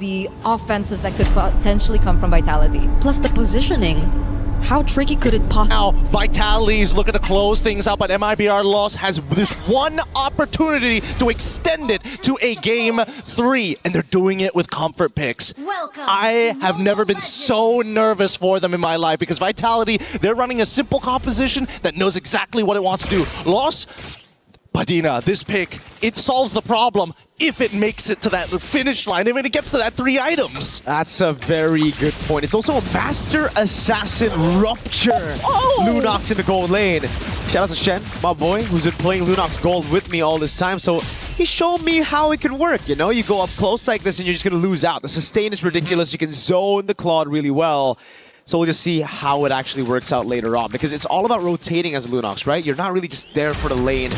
the offenses that could potentially come from Vitality. Plus the positioning. How tricky could it possibly? Now, Vitality is looking to close things out, but MIBR.LOS has this one opportunity to extend it to a Game 3, and they're doing it with comfort picks. I have never been so nervous for them in my life because Vitality, they're running a simple composition that knows exactly what it wants to do. LOS, Padina, this pick, it solves the problem if it makes it to that finish line, if it gets to that 3 items. That's a very good point. It's also a Master Assassin Rupture. Lunox in the gold lane. Shout out to Shen, my boy, who's been playing Lunox gold with me all this time. So he showed me how it can work. You know, you go up close like this and you're just going to lose out. The sustain is ridiculous. You can zone the Claude really well. So we'll just see how it actually works out later on, because it's all about rotating as Lunox, right? You're not really just there for the lane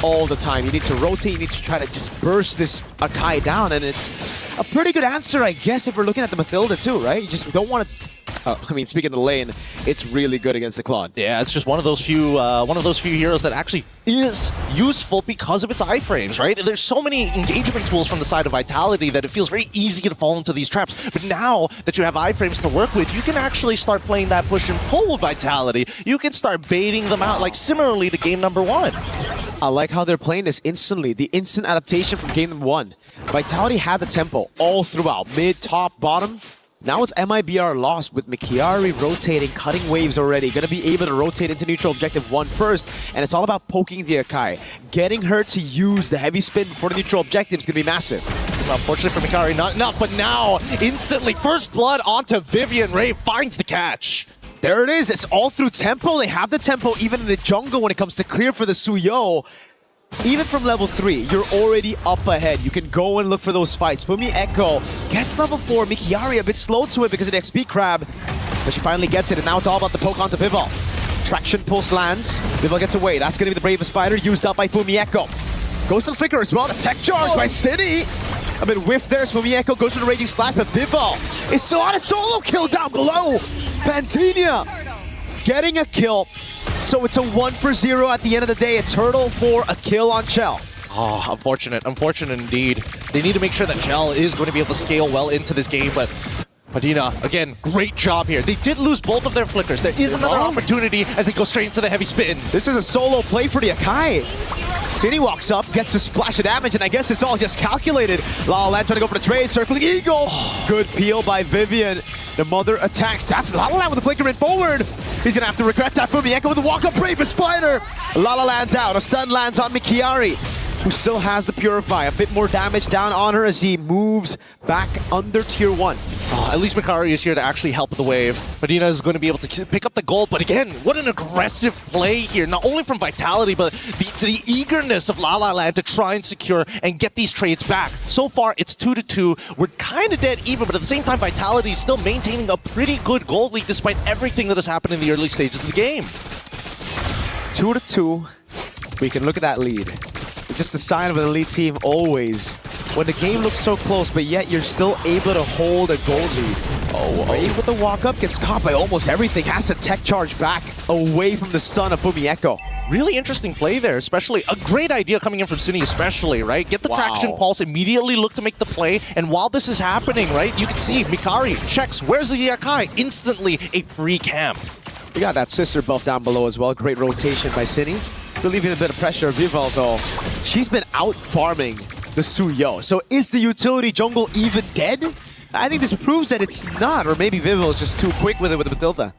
all the time. You need to rotate, you need to try to just burst this Akai down, and it's a pretty good answer, I guess, if we're looking at the Mathilda too, right? You just don't want to... I mean, speaking of the lane, it's really good against the Claude. Yeah, it's just one of those few heroes that actually is useful because of its iframes, right? There's so many engagement tools from the side of Vitality that it feels very easy to fall into these traps. But now that you have iframes to work with, you can actually start playing that push and pull with Vitality. You can start baiting them out, like similarly to game number 1. I like how they're playing this instantly. The instant adaptation from game number 1. Vitality had the tempo all throughout, mid, top, bottom. Now it's MIBR.LOS with Mikiari rotating, cutting waves already. Gonna be able to rotate into neutral objective 1 first, and it's all about poking the Akai. Getting her to use the heavy spin for the neutral objective is gonna be massive. Unfortunately for Mikiari, not enough, but now, instantly, first blood onto Vivian. Ray finds the catch. There it is, it's all through tempo. They have the tempo even in the jungle when it comes to clear for the Suyo. Even from level 3, you're already up ahead. You can go and look for those fights. Fumi Echo gets level 4. Mikiari a bit slow to it because of the XP crab. But she finally gets it, and now it's all about the poke onto Vivol. Traction pulse lands. Vivol gets away. That's going to be the bravest spider used up by Fumi Echo. Goes to the flicker as well. The tech charge by City. A bit whiff there as Fumi Echo goes to the Raging Slash, but Vivol is still on a solo kill down below. Pantinia getting a kill. So it's a 1-for-0 at the end of the day. A turtle for a kill on Chell. Oh, unfortunate indeed. They need to make sure that Chell is going to be able to scale well into this game, but Padina, again, great job here. They did lose both of their flickers. There is another opportunity as they go straight into the heavy spin. This is a solo play for the Akai. City walks up, gets a splash of damage, and I guess it's all just calculated. La La Land trying to go for the trade, circling Eagle. Good peel by Vivian. The mother attacks. That's La La Land with the flicker in forward. He's gonna have to regret that. Fumi Echo with the walk-up Bravest Spider. La La Land down. A stun lands on Mikiari, who still has the Purify. A bit more damage down on her as he moves back under tier 1. At least Mikiari is here to actually help the wave. Padina is going to be able to pick up the gold, but again, what an aggressive play here. Not only from Vitality, but the eagerness of La La Land to try and secure and get these trades back. So far, it's 2-2. We're kind of dead even, but at the same time, Vitality is still maintaining a pretty good gold lead despite everything that has happened in the early stages of the game. 2-2. We can look at that lead. It's just a sign of an elite team always. When the game looks so close, but yet you're still able to hold a gold lead. Ray with the walk-up gets caught by almost everything. Has to tech charge back away from the stun of Fumi Echo. Really interesting play there, especially. A great idea coming in from Cine especially, right? Get the traction pulse, immediately look to make the play, and while this is happening, right, you can see Mikiari checks, where's the Akai? Instantly a free camp. We got that sister buff down below as well. Great rotation by Cine. Relieving a bit of pressure. Vivol, though, she's been out farming the Suyo. So is the utility jungle even dead? I think this proves that it's not, or maybe Vivol is just too quick with it with the Matilda.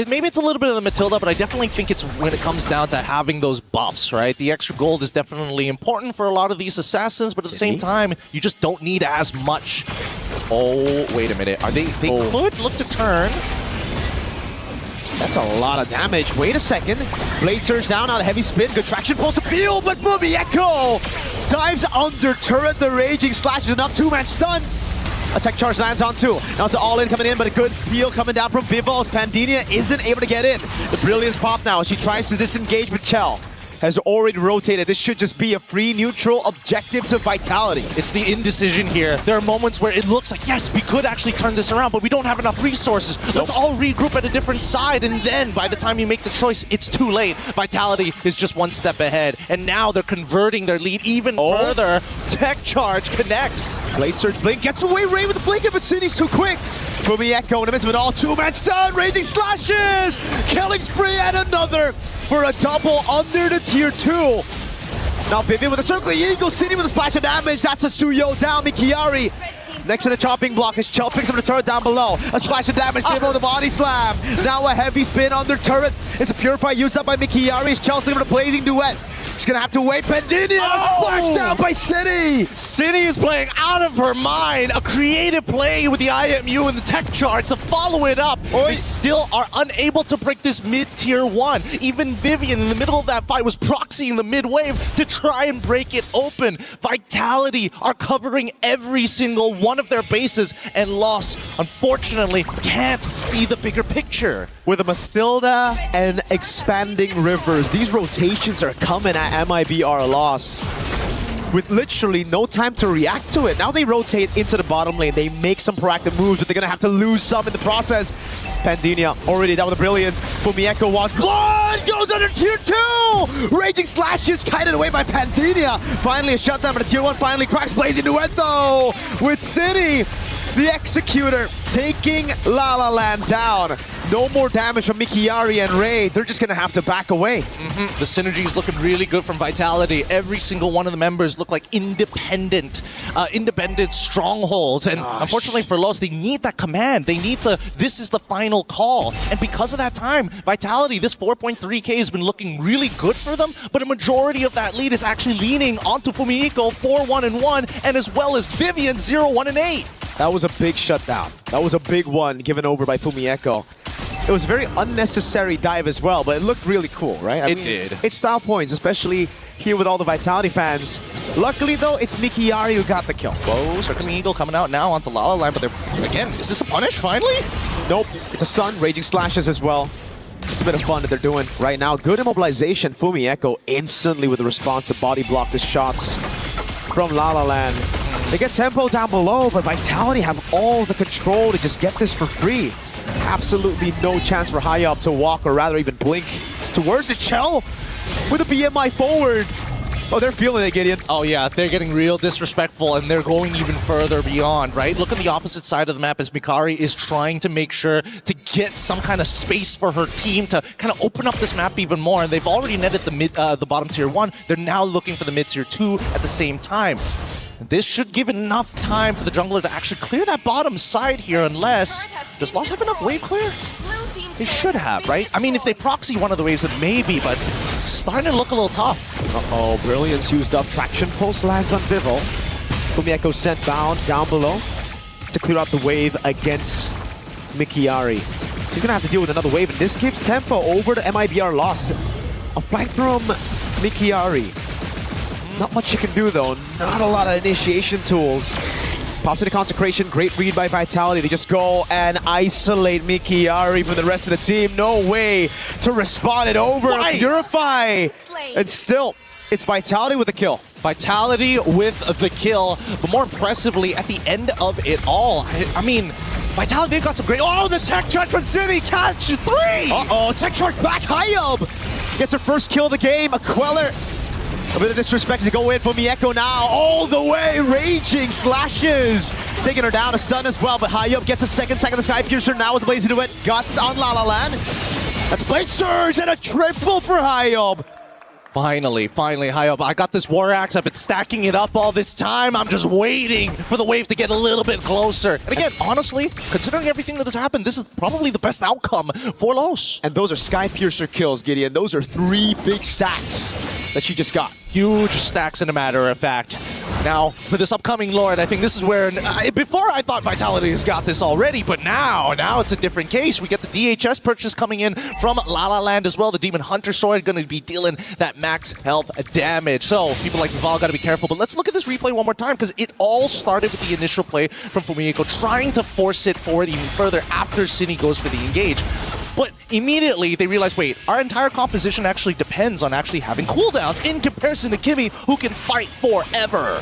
Maybe it's a little bit of the Matilda, but I definitely think it's when it comes down to having those buffs, right? The extra gold is definitely important for a lot of these assassins, but at the same time, you just don't need as much. Oh, wait a minute. They could look to turn. That's a lot of damage. Wait a second. Blade Surge down on a heavy spin. Good traction pulse to peel, but Fumi Echo dives under turret. The Raging Slash is enough. 2-man stun. A tech charge lands on 2. Now it's an all-in coming in, but a good peel coming down from Vivol as Pandinia isn't able to get in. The Brilliance pop now as she tries to disengage with Chell. has already rotated. This should just be a free neutral objective to Vitality. It's the indecision here. There are moments where it looks like, yes, we could actually turn this around, but we don't have enough resources. Let's all regroup at a different side, and then by the time you make the choice, it's too late. Vitality is just one step ahead, and now they're converting their lead even further. Tech Charge connects. Blade Surge Blink gets away Ray with the flanker, but City's too quick. Fumi Echo in the midst of it all, two-man stun, Raging Slashes! Killing spree and another for a double under the tier 2. Now Vivian with a circling eagle, City with a splash of damage, that's a Suyo down, Mikiari. Next to the chopping block as Chell picks up the turret down below. A splash of damage, Vivian with a body slam. Now a heavy spin on their turret. It's a Purify used up by Mikiari as Chelsea with a blazing duet. She's gonna have to wait. Pendinia splash down by City. City is playing out of her mind. A creative play with the IMU and the Tech Charge to follow it up. They still are unable to break this mid-tier 1. Even Vivian in the middle of that fight was proxying the mid-wave to try and break it open. Vitality are covering every single one of their bases, and LOS, unfortunately, can't see the bigger picture. With a Mathilda and expanding rivers, these rotations are coming at MIBR.LOS with literally no time to react to it. Now they rotate into the bottom lane. They make some proactive moves, but they're gonna have to lose some in the process. Pandinia already down with the brilliance. Fumi Echo wants blood, goes under tier 2! Raging Slashes kited away by Pandinia. Finally a shutdown for the tier 1, finally cracks Blazing Duet though! With City, the Executor taking La La Land down. No more damage from Mikiari and Ray. They're just gonna have to back away. The synergy is looking really good from Vitality. Every single one of the members look like independent strongholds. And unfortunately for LOS, they need that command. They need this is the final call. And because of that time, Vitality, this 4.3k has been looking really good for them, but a majority of that lead is actually leaning onto Fumihiko 4-1-1, and as well as Vivian 0-1-8. That was a big shutdown. That was a big one given over by Fumi Echo. It was a very unnecessary dive as well, but it looked really cool, right? I mean, did. It's style points, especially here with all the Vitality fans. Luckily, though, it's Mikiari who got the kill. Whoa, Circling Eagle coming out now onto La La Land, but they're, again, is this a punish finally? Nope, it's a stun, Raging Slashes as well. Just a bit of fun that they're doing right now. Good immobilization. Fumi Echo instantly with the response to body block the shots from La La Land. They get tempo down below, but Vitality have all the control to just get this for free. Absolutely no chance for High Up to walk, or rather even blink towards the Chell with a BMI forward. Oh, they're feeling it, Gideon. Oh yeah, they're getting real disrespectful, and they're going even further beyond, right? Look at the opposite side of the map as Mikari is trying to make sure to get some kind of space for her team to kind of open up this map even more, and they've already netted the bottom tier 1. They're now looking for the mid tier 2 at the same time. This should give enough time for the jungler to actually clear that bottom side here, unless... Does LOS have enough wave clear? They should have, right? I mean, if they proxy one of the waves, then maybe, but it's starting to look a little tough. Uh-oh, Brilliance used up. Traction Pulse lands on Vival. Fumi Echo sent down below to clear out the wave against Mikiari. She's gonna have to deal with another wave, and this gives tempo over to MIBR.LOS. A flank from Mikiari. Not much you can do though, not a lot of initiation tools. Pops into Consecration, great read by Vitality. They just go and isolate Mikiari from the rest of the team. No way to respond it over. Purify! And still, it's Vitality with the kill. Vitality with the kill, but more impressively, at the end of it all, I mean, Vitality, they've got some great... Oh, the Tech Charge from City catches 3! Uh-oh, Tech Charge back high up! Gets her first kill of the game, a Queller. A bit of disrespect to go in for Mieko now, all the way, Raging Slashes. Taking her down, a stun as well, but High Up gets a second sack of the Sky Piercer now with the Blazing Duet. Guts on La La Land. That's Blade Surge and a triple for High Up. Finally, High Up. I got this War Axe. I've been stacking it up all this time. I'm just waiting for the wave to get a little bit closer. And again, honestly, considering everything that has happened, this is probably the best outcome for LOS. And those are Sky Piercer kills, Gideon. Those are 3 big stacks that she just got. Huge stacks, in a matter of fact. Now, for this upcoming Lord, I think this is where... before, I thought Vitality has got this already, but now it's a different case. We get the DHS purchase coming in from La La Land as well. The Demon Hunter Sword going to be dealing that max health damage. So, people like Vival got to be careful. But let's look at this replay one more time, because it all started with the initial play from Fumihiko, trying to force it forward even further after Cine goes for the engage. But immediately they realize, wait, our entire composition actually depends on actually having cooldowns in comparison to Kimmy, who can fight forever.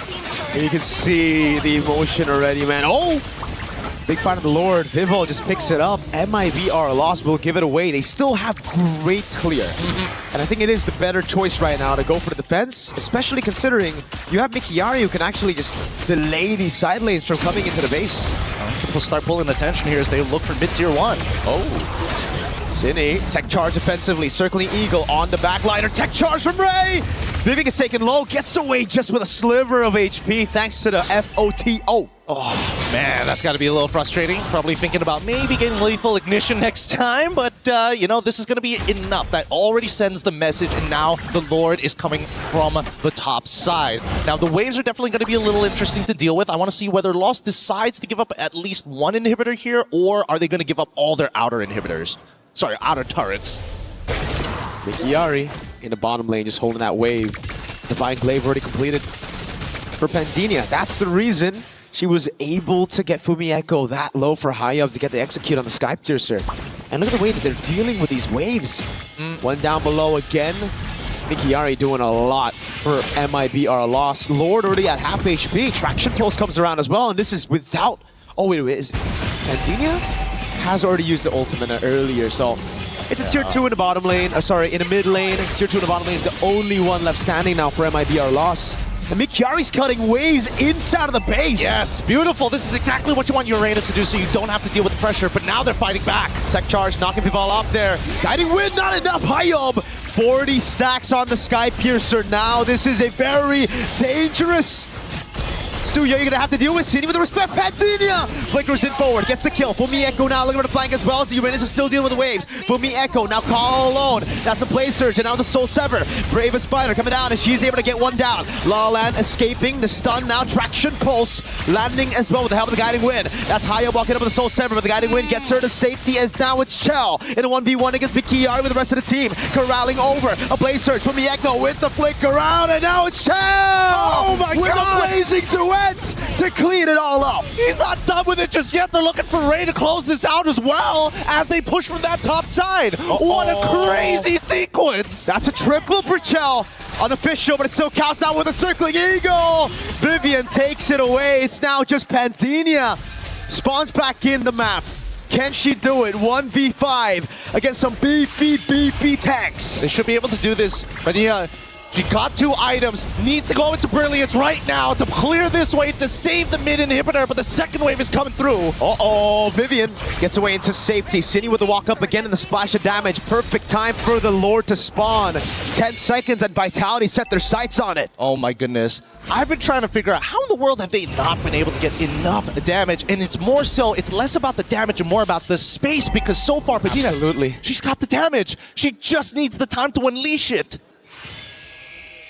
You can see the emotion already, man. Oh! Big fight of the Lord. Vivo just picks it up. MIBR.LOS will give it away. They still have great clear. And I think it is the better choice right now to go for the defense, especially considering you have MIBR who can actually just delay these side lanes from coming into the base. People start pulling attention here as they look for mid-tier 1. Oh. Cine, tech charge offensively, circling Eagle on the backliner. Tech charge from Ray! Vivian is taken low, gets away just with a sliver of HP thanks to the FOTO. Oh, man, that's got to be a little frustrating. Probably thinking about maybe getting lethal ignition next time, but, you know, this is going to be enough. That already sends the message, and now the Lord is coming from the top side. Now, the waves are definitely going to be a little interesting to deal with. I want to see whether LOS decides to give up at least one inhibitor here, or are they going to give up all their outer inhibitors? Sorry, outer turrets. MIBR in the bottom lane just holding that wave. Divine Glaive already completed for Pandinia. That's the reason she was able to get Fumi Echo that low for high up to get the execute on the Sky Piercer. And look at the way that they're dealing with these waves. One down below again. MIBR doing a lot for MIBR.LOS. Lord already at half HP. Traction Pulse comes around as well, and this is without... Oh, wait, is Pandinia has already used the ultimate earlier, so it's a tier 2 in the bottom lane, in the mid lane. Tier 2 in the bottom lane is the only one left standing now for MIBR.LOS. And MIBR's cutting waves inside of the base. Yes, beautiful. This is exactly what you want Uranus to do, so you don't have to deal with the pressure, but now they're fighting back. Tech charge, knocking people off there. Guiding Wind, not enough. Hayub, 40 stacks on the Sky Piercer. Now this is a very dangerous Suya, you're gonna have to deal with Cine with the respect. Pandinia flickers it forward, gets the kill. Fumi Echo now looking for the flank as well as the Uranus is still dealing with the waves. Fumi Echo now call alone. That's the play surge, and now the Soul Sever. Bravest Spider coming down, and she's able to get one down. La La Land escaping the stun now. Traction Pulse landing as well with the help of the Guiding Wind. That's Haya walking up with the Soul Sever, but the Guiding Wind gets her to safety as now it's Chell in a 1v1 against MIBR with the rest of the team. Corralling over a blade surge from the Echo with the flick around, and now it's Chell! Oh my with god! With a blazing duets to clean it all up. He's not done with it just yet. They're looking for Ray to close this out as well as they push from that top side. What a crazy sequence! That's a triple for Chell. Unofficial, but it still counts down with a circling Eagle. Vivian takes it away. It's now just Pandinia. Spawns back in the map. Can she do it? 1v5 against some beefy tanks. They should be able to do this, but yeah, she got 2 items, needs to go into Brilliance right now to clear this wave to save the mid inhibitor, but the second wave is coming through. Uh-oh, Vivian gets away into safety. Cine with the walk up again and the splash of damage. Perfect time for the Lord to spawn. 10 seconds and Vitality set their sights on it. Oh my goodness. I've been trying to figure out how in the world have they not been able to get enough damage, and it's more so, it's less about the damage and more about the space, because so far, Padina, absolutely, she's got the damage. She just needs the time to unleash it.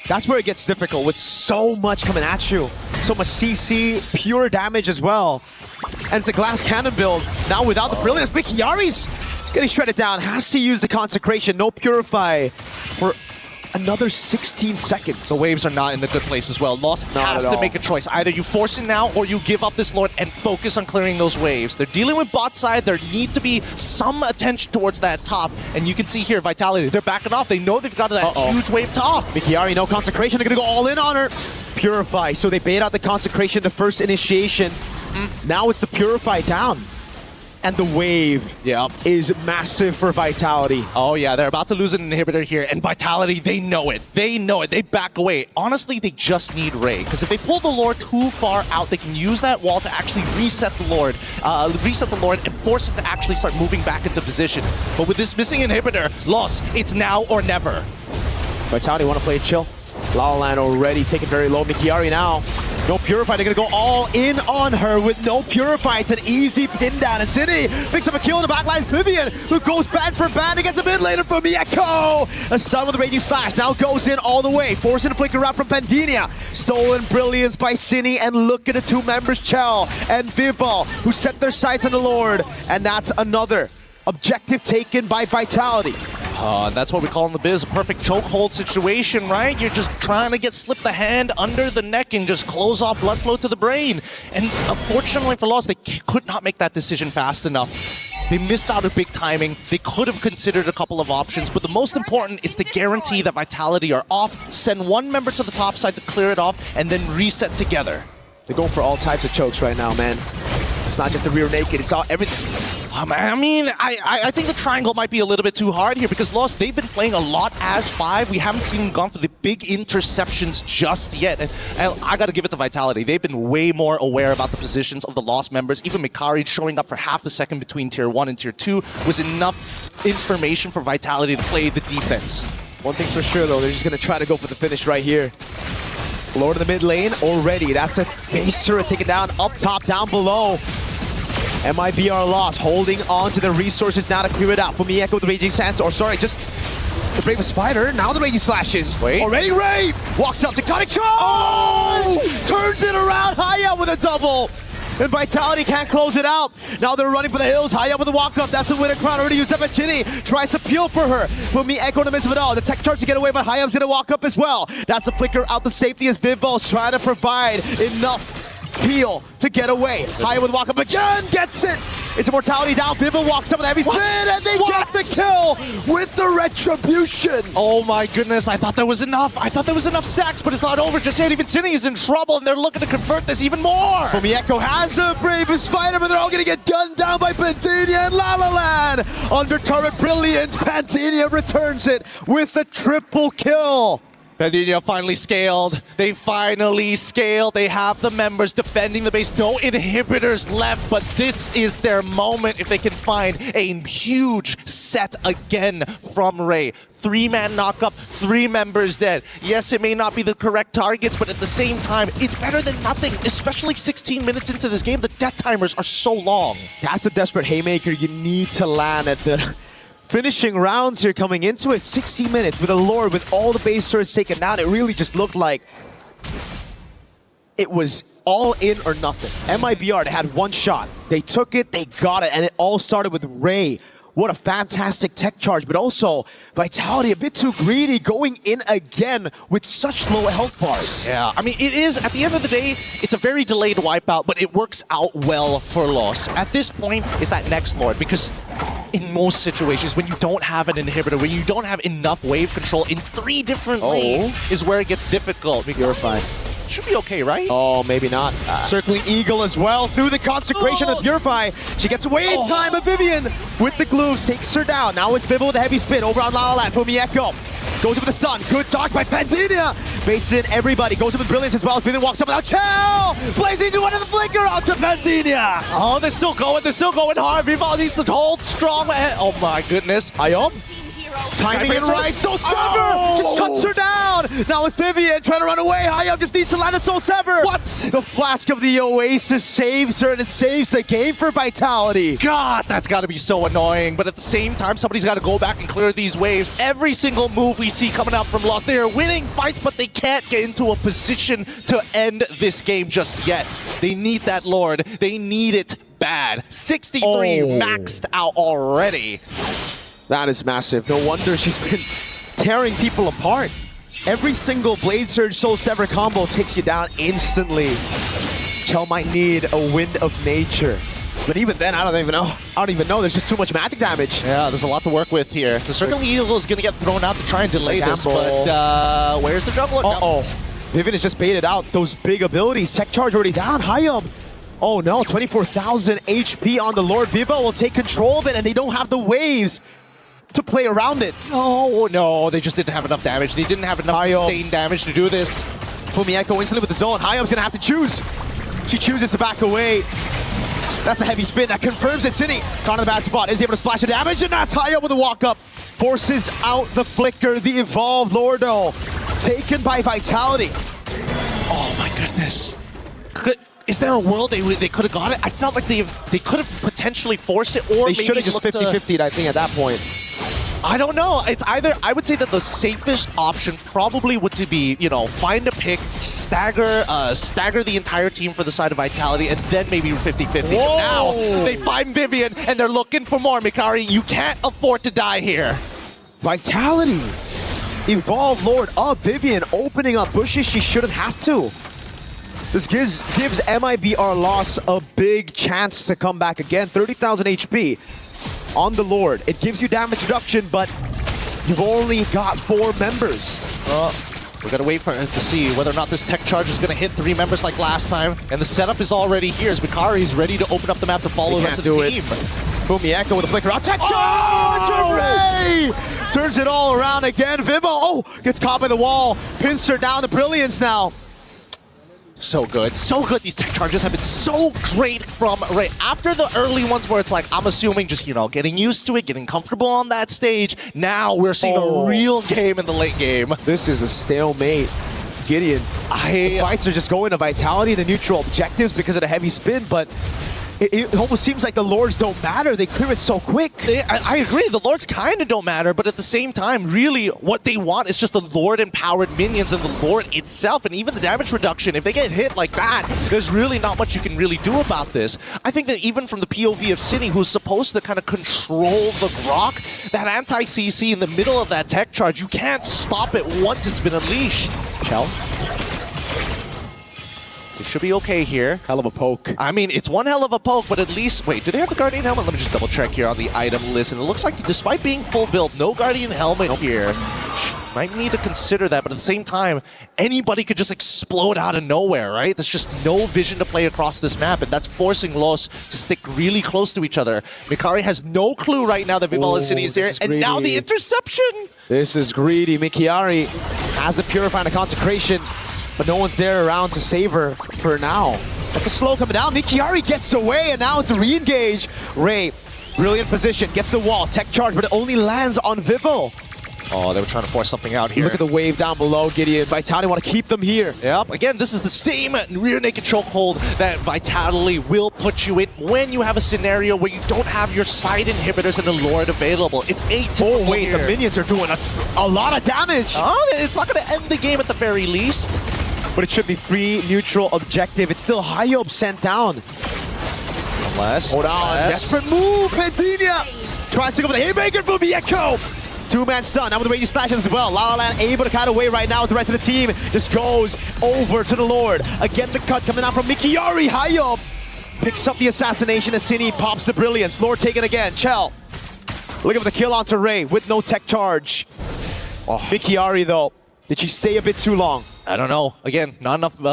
That's where it gets difficult with so much coming at you. So much CC, pure damage as well. And it's a glass cannon build. Now without the Brilliance, MIBR's getting shredded down. Has to use the Consecration. No Purify for another 16 seconds. The waves are not in the good place as well. LOS has to make a choice. Either you force it now or you give up this Lord and focus on clearing those waves. They're dealing with bot side. There need to be some attention towards that top. And you can see here, Vitality, they're backing off. They know they've got that huge wave top. MIBR, no Consecration. They're going to go all in on her. Purify. So they bait out the Consecration, the first initiation. Now it's the Purify down. And the wave is massive for Vitality. Oh yeah, they're about to lose an inhibitor here, and Vitality, they know it. They know it. They back away. Honestly, they just need Ray, because if they pull the Lord too far out, they can use that wall to actually reset the Lord, and force it to actually start moving back into position. But with this missing inhibitor, LOS, it's now or never. Vitality want to play it chill. La La Land already taken very low. MIBR now. No Purify, they're gonna go all in on her with no Purify. It's an easy pin down, and Cine picks up a kill in the backline. Vivian, who goes bad for bad against the mid laner from Echo. A stun with a Raging Slash, now goes in all the way, forcing a flicker out from Pandinia. Stolen Brilliance by Cine, and look at the 2 members, Chell and Vivo, who set their sights on the Lord. And that's another objective taken by Vitality. That's what we call in the biz a perfect chokehold situation, right? You're just trying to slip the hand under the neck and just close off blood flow to the brain. And unfortunately for LOS, they could not make that decision fast enough. They missed out on big timing. They could have considered a couple of options, but the most important is to guarantee that Vitality are off, send one member to the top side to clear it off, and then reset together. They're going for all types of chokes right now, man. It's not just the rear naked, it's all everything. I mean, I think the triangle might be a little bit too hard here because LOS, they've been playing a lot as 5. We haven't seen them gone for the big interceptions just yet. And I got to give it to Vitality. They've been way more aware about the positions of the LOS members. Even Mikari showing up for half a second between Tier 1 and Tier 2 was enough information for Vitality to play the defense. One thing's for sure, though, they're just going to try to go for the finish right here. Lord of the mid lane already. That's a base turret taken down, up top, down below. MIBR.LOS holding on to the resources now to clear it out. For me, Echo the Raging Sands, or sorry, just the Bravest Spider. Now the Raging Slashes. Wait. Already Ray walks up, Tectonic Charge! Oh! Turns it around, high up with a double. And Vitality can't close it out. Now they're running for the hills, high up with a walk-up. That's a winner crown already used up at Ginny. Tries to peel for her. Put me Echo in the midst of it all. The tech charge to get away, but high up's gonna walk up as well. That's the flicker out the safety as Vivos trying to provide enough peel to get away. High up with walk-up again, gets it. It's Immortality down. Vivo walks up with a heavy spin, and they get the kill with the retribution. Oh my goodness, I thought there was enough. I thought there was enough stacks, but it's not over just yet. Even Cinny is in trouble, and they're looking to convert this even more. From Echo has the Bravest Spider, but they're all gonna get gunned down by Pantania and La La Land. Under turret brilliance, Pantania returns it with a triple kill. Pantania finally scaled. They finally scaled. They have the members defending the base. No inhibitors left, but this is their moment if they can find a huge set again from Ray. 3-man knockup, 3 members dead. Yes, it may not be the correct targets, but at the same time, it's better than nothing, especially 16 minutes into this game. The death timers are so long. That's the desperate haymaker you need to land at the finishing rounds here coming into it. 60 minutes with a Lord, with all the base turrets taken down. It really just looked like it was all in or nothing. MIBR, they had one shot. They took it, they got it, and it all started with Ray. What a fantastic tech charge, but also Vitality a bit too greedy, going in again with such low health bars. Yeah, I mean, it is, at the end of the day, it's a very delayed wipeout, but it works out well for LOS. At this point, it's that next Lord, because in most situations, when you don't have an inhibitor, when you don't have enough wave control in 3 different lanes, is where it gets difficult. Purify. Should be okay, right? Oh, maybe not. Circling Eagle as well through the consecration of Purify. She gets away in time, but Vivian with the glue takes her down. Now it's Vivo with a heavy spin over on La La Land. Fumi Echo goes up with the stun. Good dodge by Pantania. Bases in everybody. Goes up with brilliance as well as Vivian walks up without Chell. Blazing to one of the flicker onto Pantania. Oh, they're still going hard. Vivaldi's the whole strong. Oh my goodness. Ayom. Timing it right, Soul Sever just cuts her down. Now it's Vivian trying to run away. Hayam just needs to land a Soul Sever. What? The flask of the Oasis saves her, and it saves the game for Vitality. God, that's got to be so annoying. But at the same time, somebody's got to go back and clear these waves. Every single move we see coming out from LOS, they are winning fights, but they can't get into a position to end this game just yet. They need that Lord. They need it bad. 63 maxed out already. That is massive. No wonder she's been tearing people apart. Every single Blade Surge Soul Sever combo takes you down instantly. Chell might need a Wind of Nature. But even then, I don't even know. There's just too much magic damage. Yeah, there's a lot to work with here. The Circling Eagle is going to get thrown out to try and delay this, but where's the jungler? Uh-oh. Vivian has just baited out those big abilities. Tech charge already down. Hayam. Oh no, 24,000 HP on the Lord. Vivo will take control of it, and they don't have the waves to play around it. Oh no, they just didn't have enough damage. They didn't have enough sustained damage to do this. Fumi Echo instantly with the zone. Hayam's gonna have to choose. She chooses to back away. That's a heavy spin that confirms that Cindy caught in the bad spot, is able to splash the damage, and that's Hayam with a walk up. Forces out the flicker, the evolved Lordo. Taken by Vitality. Oh my goodness. Is there a world they could have got it? I felt like they could have potentially forced it, or they maybe should have just 50-50'd, I think, at that point. I don't know. It's either, I would say that the safest option probably would to be, you know, find a pick, stagger the entire team for the side of Vitality, and then maybe 50-50. Now they find Vivian, and they're looking for more. Mikari, you can't afford to die here. Vitality. Evolve Lord up. Vivian opening up bushes she shouldn't have to. This gives MIBR.LOS a big chance to come back again. 30,000 HP. on the Lord. It gives you damage reduction, but you've only got 4 members. We're gonna wait to see whether or not this tech charge is gonna hit 3 members like last time. And the setup is already here as Mikari is ready to open up the map to follow the rest of the team. Fumi Echo with a flicker out. Tech charge! Ray! Turns it all around again. Vivo, gets caught by the wall. Pincer down to Brilliance now. So good, so good. These tech charges have been so great from Ray. After the early ones where it's like, I'm assuming just, getting used to it, getting comfortable on that stage. Now we're seeing a real game in the late game. This is a stalemate. Gideon, the fights are just going to Vitality, the neutral objectives because of the heavy spin, but it almost seems like the Lords don't matter. They clear it so quick. I agree. The Lords kind of don't matter, but at the same time, really, what they want is just the Lord-empowered minions and the Lord itself, and even the damage reduction. If they get hit like that, there's really not much you can really do about this. I think that even from the POV of Cine, who's supposed to kind of control the Grok, that anti-CC in the middle of that tech charge, you can't stop it once it's been unleashed. Chell? They should be okay here. Hell of a poke. I mean, it's one hell of a poke, but at least... Wait, do they have a Guardian Helmet? Let me just double check here on the item list. And it looks like despite being full build, no Guardian Helmet here. Might need to consider that, but at the same time, anybody could just explode out of nowhere, right? There's just no vision to play across this map, and that's forcing LOS to stick really close to each other. Mikari has no clue right now that Vival and Cine is there, and now the interception! This is greedy. Mikari has the Purify and the Consecration, but no one's there around to save her for now. That's a slow coming down. Mikari gets away, and now it's a re-engage. Ray, brilliant position, gets the wall, tech charge, but it only lands on Vivo. Oh, they were trying to force something out here. Look at the wave down below, Gideon. Vitality want to keep them here. Yep, again, this is the same rear naked chokehold that Vitality will put you in when you have a scenario where you don't have your side inhibitors and the Lord available. It's atypical. Oh, wait, here. The minions are doing a lot of damage. Oh, it's not going to end the game at the very least. But it should be free, neutral, objective. It's still Hyob sent down. Hold on, desperate move, Pantinia! Tries to go for the haymaker from the Echo! 2-man stun, now with the way he slashes as well. La La Land able to cut away right now with the rest of the team. Just goes over to the Lord. Again, the cut coming out from Mikiari. Hyob picks up the assassination as Cine pops the Brilliance. Lord taken again. Chell looking for the kill onto Ray with no tech charge. Mikiari though, did she stay a bit too long? I don't know. Again, not enough.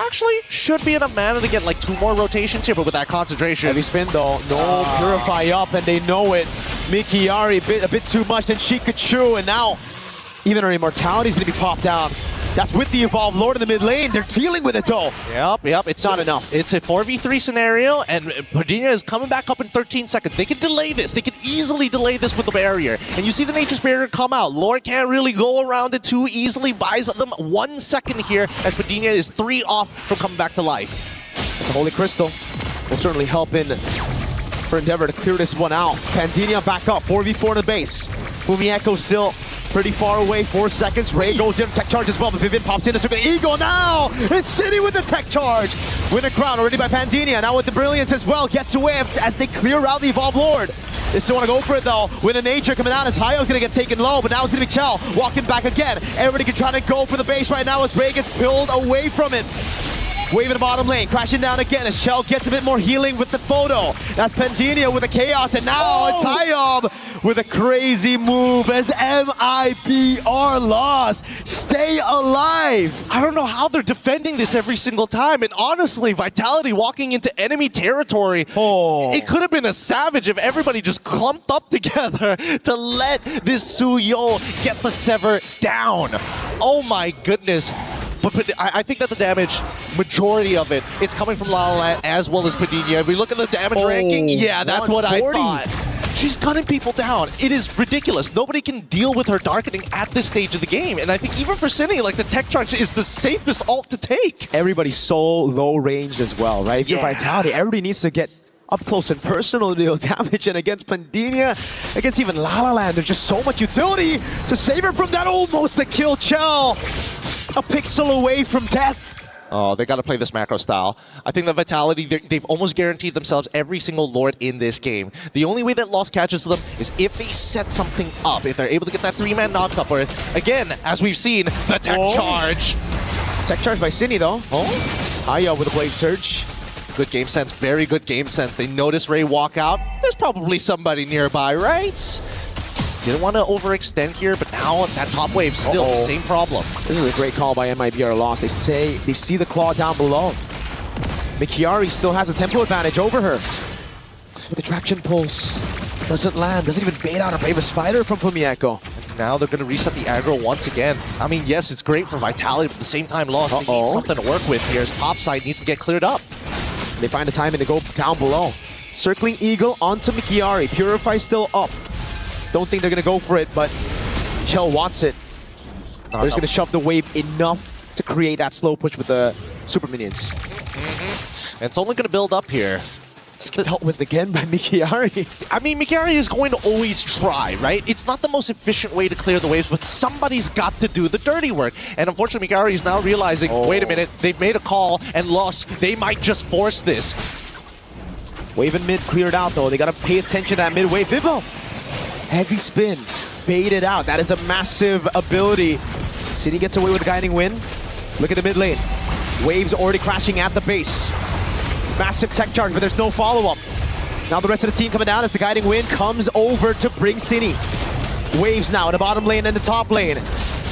Actually, should be enough mana to get like 2 more rotations here, but with that concentration. Heavy spin though. No Purify up, and they know it. Mikiari a bit too much than she could chew, and now even her immortality is going to be popped down. That's with the Evolved Lord in the mid lane. They're dealing with it though. Yep. It's not enough. It's a 4v3 scenario, and Padina is coming back up in 13 seconds. They can delay this. They can easily delay this with the barrier. And you see the Nature's Barrier come out. Lord can't really go around it too easily. Buys them 1 second here as Padina is 3 off from coming back to life. It's a Holy Crystal. Will certainly help in for Endeavor to clear this one out. Pandinia back up, 4v4 in the base. Fumi Echo still pretty far away, 4 seconds. Ray goes in, tech charge as well, but Vivian pops in. It's an Eagle now! It's Cine with the tech charge! Win a crown already by Pandinia, now with the Brilliance as well. Gets away as they clear out the Evolved Lord. They still want to go for it though. With a Nature coming out as Hyo's going to get taken low, but now it's going to be Chell walking back again. Everybody can try to go for the base right now as Ray gets pulled away from it. Wave in the bottom lane, crashing down again as Chell gets a bit more healing with the photo. That's Pandinia with the chaos, and now it's Hyob with a crazy move as MIBR.LOS stay alive. I don't know how they're defending this every single time, and honestly, Vitality walking into enemy territory, it could have been a savage if everybody just clumped up together to let this Suyo get the Sever down. Oh my goodness. But I think that the damage, majority of it, it's coming from La La Land as well as Padina. If we look at the damage ranking, yeah, that's what I thought. She's gunning people down. It is ridiculous. Nobody can deal with her darkening at this stage of the game. And I think even for Cine, like the tech charge is the safest ult to take. Everybody's so low ranged as well, right? If you're Vitality, everybody needs to get up close and personal to deal damage, and against Pandinia, against even La La Land, there's just so much utility to save her from that almost to kill Chell. A pixel away from death. Oh, they got to play this macro style. I think that Vitality, they've almost guaranteed themselves every single Lord in this game. The only way that LOS catches them is if they set something up. If they're able to get that 3-man knock-up, or again, as we've seen, the tech charge. Tech charge by Cine though. Hyob with a Blade Surge. Good game sense, very good game sense. They notice Ray walk out. There's probably somebody nearby, right? Didn't want to overextend here, but now that top wave still the same problem. This is a great call by MIBR.LOS. They see the claw down below. Mikiari still has a tempo advantage over her. But the traction pulse doesn't land, doesn't even bait out a Bravest Fighter from Pumieko. Now they're going to reset the aggro once again. I mean, yes, it's great for Vitality, but at the same time, Lost, they need something to work with here. His top side needs to get cleared up. They find the timing to go down below. Circling Eagle onto Mikiari. Purify still up. Don't think they're going to go for it, but Chell wants it. They're just going to shove the wave enough to create that slow push with the super minions. And it's only going to build up here. It's dealt with again by Mikiari. I mean, Mikiari is going to always try, right? It's not the most efficient way to clear the waves, but somebody's got to do the dirty work. And unfortunately, Mikiari is now realizing, wait a minute, they've made a call and lost. They might just force this. Wave and mid cleared out, though. They got to pay attention to that mid wave. Vivo! Heavy spin. Baited out. That is a massive ability. City gets away with the guiding win. Look at the mid lane. Waves already crashing at the base. Massive tech charge, but there's no follow-up. Now the rest of the team coming down as the guiding wind comes over to bring City. Waves now in the bottom lane and the top lane.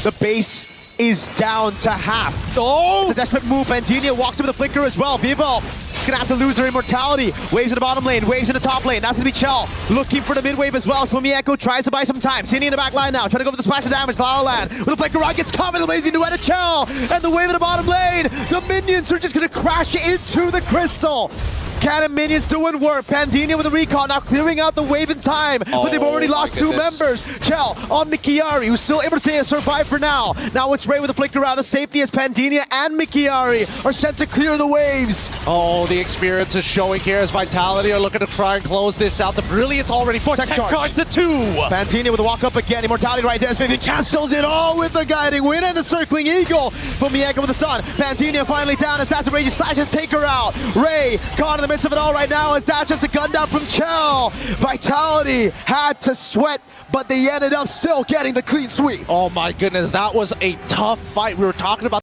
The base is down to half. Oh! It's a desperate move. Bandinia walks in with a flicker as well. Vivo is gonna have to lose her immortality. Waves in the bottom lane, waves in the top lane. That's gonna be Chell looking for the mid wave as well. Pumieko tries to buy some time. City in the back line now, trying to go for the splash of damage. La La Land with a flicker rod gets caught with a lazy duet of Chell. And the wave in the bottom lane. The minions are just gonna crash into the crystal. Cannon minions doing work. Pandinia with a recall, now clearing out the wave in time. But they've already lost two members. Chell on Mikiari, who's still able to survive for now. Now it's Ray with a flicker out of safety as Pandinia and Mikiari are sent to clear the waves. Oh, the experience is showing here as Vitality are looking to try and close this out. The Brilliance already forced. Tech charge to 2. Pandinia with a walk up again. Immortality right there. Maybe cancels it all with the guiding win and the circling eagle. Pumieko with the stun. Pandinia finally down as that's a rage slash and take her out. Ray caught in the midst of it all right now as that's just a gun down from Chell. Vitality had to sweat, but they ended up still getting the clean sweep. Oh my goodness, that was a tough fight. We were talking about